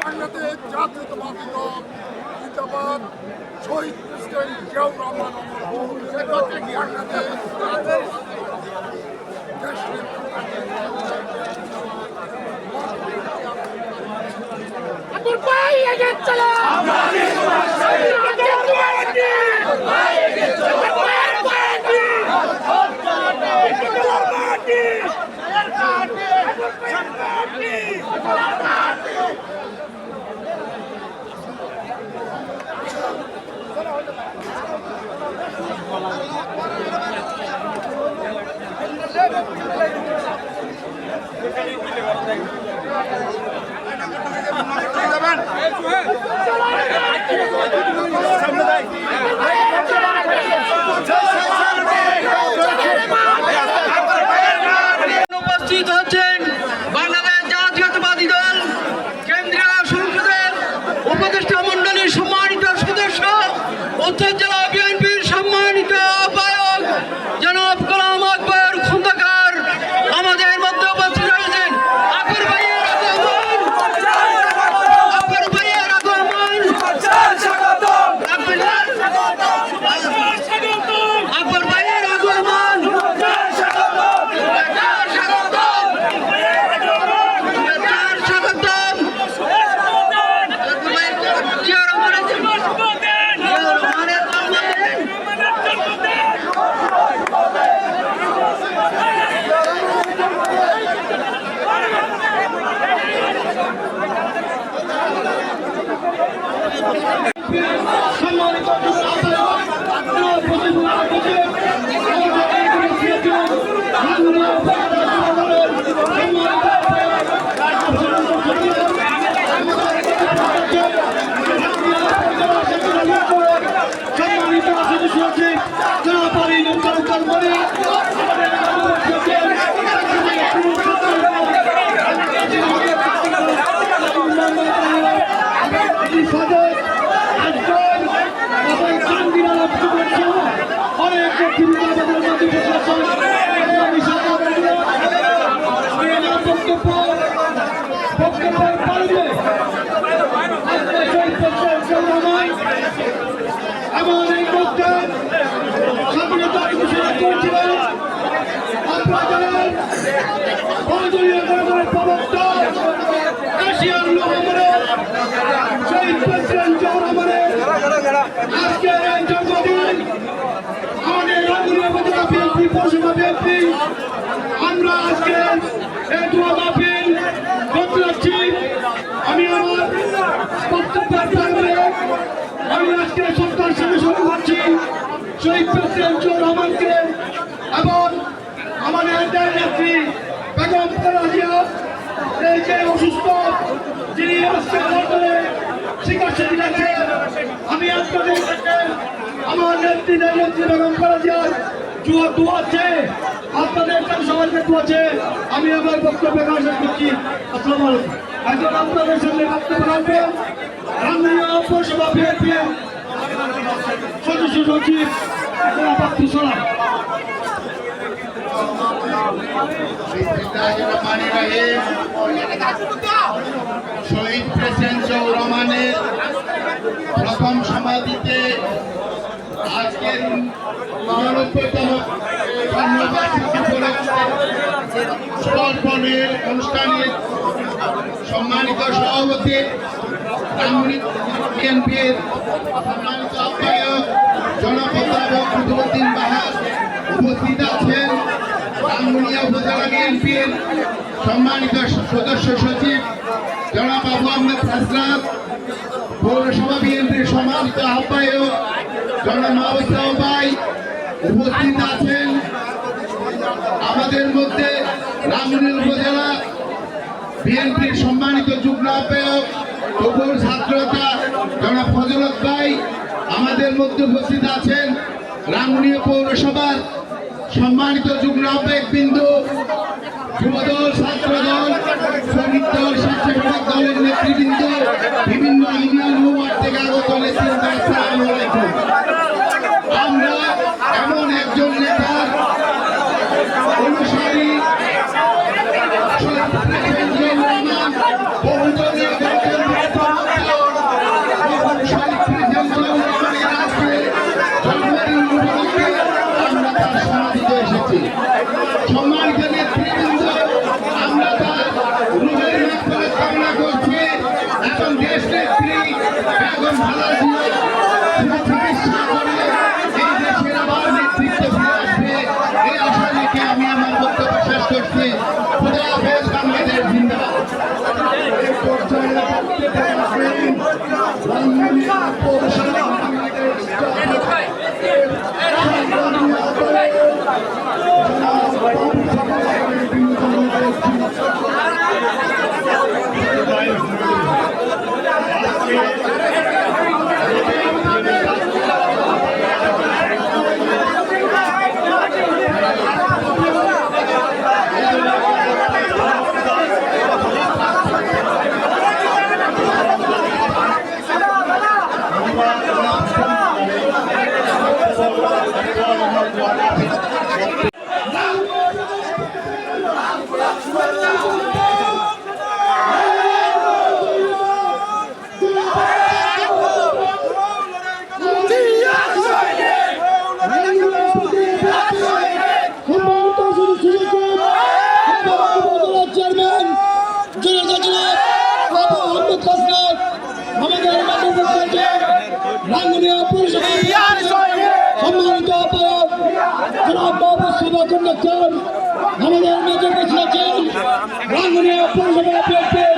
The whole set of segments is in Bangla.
বাংলাদেশ জাতীয়তাবাদী দল জিন্দাবাদ। শহীদ প্রেসিডেন্ট জিয়াউর রহমান উপস্থিত হচ্ছেন বাংলাদেশ জাতীয়তাবাদী দল কেন্দ্রীয় সংসদের উপদেষ্টা মন্ডলীর সম্মানিত সদস্য, উত্তর জেলা বিএনপির সম্মানিত আহ্বায়ক জনাব গোলাম আকবর খন্দকার আমাদের মধ্যে উপস্থিত রয়েছেন। আকবর ভাইয়ের আগমন, আকবর ভাইয়ের আগমন, আকবর ভাইয়ের আগমন, আমরা আজকে এই দোয়া মাহফিল করতে যাচ্ছি। আমি আমার বক্তব্যের আমি আজকে সরকার সঙ্গে শুরু করছি শহীদ প্রেসিডেন্ট জিয়াউর রহমানকে এবং আমাদের নেত্রী বেগম খালেদা জিয়া, এই যে অসুস্থ যিনি আজকে লন্ডনে চিকিৎসা দিচ্ছেন, আমি আপনাদের কাছে আমার নেত্রী বেগম খালেদা জিয়ার দোয়া চেয়ে আপনাদের কাছে সবাইকে দোয়া চেয়ে আমি আমার বক্তব্য প্রকাশ করছি। আসসালামু আলাইকুম। এখন আপনাদের সামনে বক্তব্য রাখবেন রামনীয় পৌরসভা বিএনপি সদস্য সচিব পাপ্পু সোলার। শহীদ প্রেসিডেন্ট জিয়াউর রহমানের প্রথম সমাধিতে আজকের ৯৯তম জন্মবার্ষিকী উপলক্ষে সমর্পণের অনুষ্ঠানে সম্মানিত সভাপতি বিএনপির সম্মানিত আহ্বায়ক জনাব অধ্যাপক কুতুবুদ্দিন বাহার উপস্থিত আছেন। রাঙ্গুনিয়া উপজেলা বিএনপির সম্মানিত সদস্য সচিব জনাব আবু আহমেদ হাসনাত, পৌরসভা বিএনপির সম্মানিত আহ্বায়ক জনাব মাহবুব ভাই উপস্থিত আছেন। আমাদের মধ্যে রাঙ্গুনিয়া উপজেলা বিএনপির সম্মানিত যুগ্ম আহ্বায়ক তবুর ছাত্রতা জনাব ফজলত ভাই আমাদের মধ্যে উপস্থিত আছেন। রাঙ্গুনিয়া পৌরসভার সম্মানিত যুগ্ম আহ্বায়ক বিন্দু, যুবদল, ছাত্রদল, শ্রমিক দল, স্বেচ্ছাসেবক দলের নেতৃবৃন্দ, বিভিন্ন ইউনিয়ন ওয়ার্ড থেকে আগত নেতৃবৃন্দ, আসসালামু আলাইকুম। আমরা এমন একজন নেতার অনুসারী সম্মানিত নেতৃবৃন্দ, আমরা তার রুহের মাগফিরাত কামনা করছি এবং দেশ নেত্রী বেগম খালেদা জিয়া চিকিৎসা করে এই দেশের আবার নেতৃত্ব ফিরে আসবে, এই আশা রেখে আমি আমার বক্তব্য শেষ করছি। খুদা হাফেজ, বাংলাদেশ জিন্দাবাদ। রাঙ্গুনিয়া পৌরসভা সম্মানিত আহ্বায়ক জনাব মাহবুব কন্ডাক্টর আমাদের মাঝে বসে আছেন। রাঙ্গুনিয়া পৌরসভা বিএনপির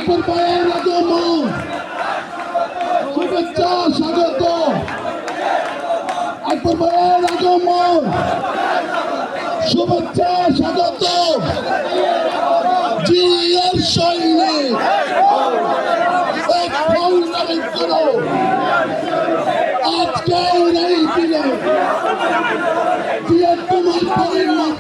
আকবর ভাইয়ের আগমন, শুভেচ্ছা স্বাগত। আকবর ভাইয়ের আগমন, শুভেচ্ছা স্বাগত। জিয়ার সৈনিক এক সংগ্রামী করো আজকের এই দিনে জিয়া তোমার পরিণত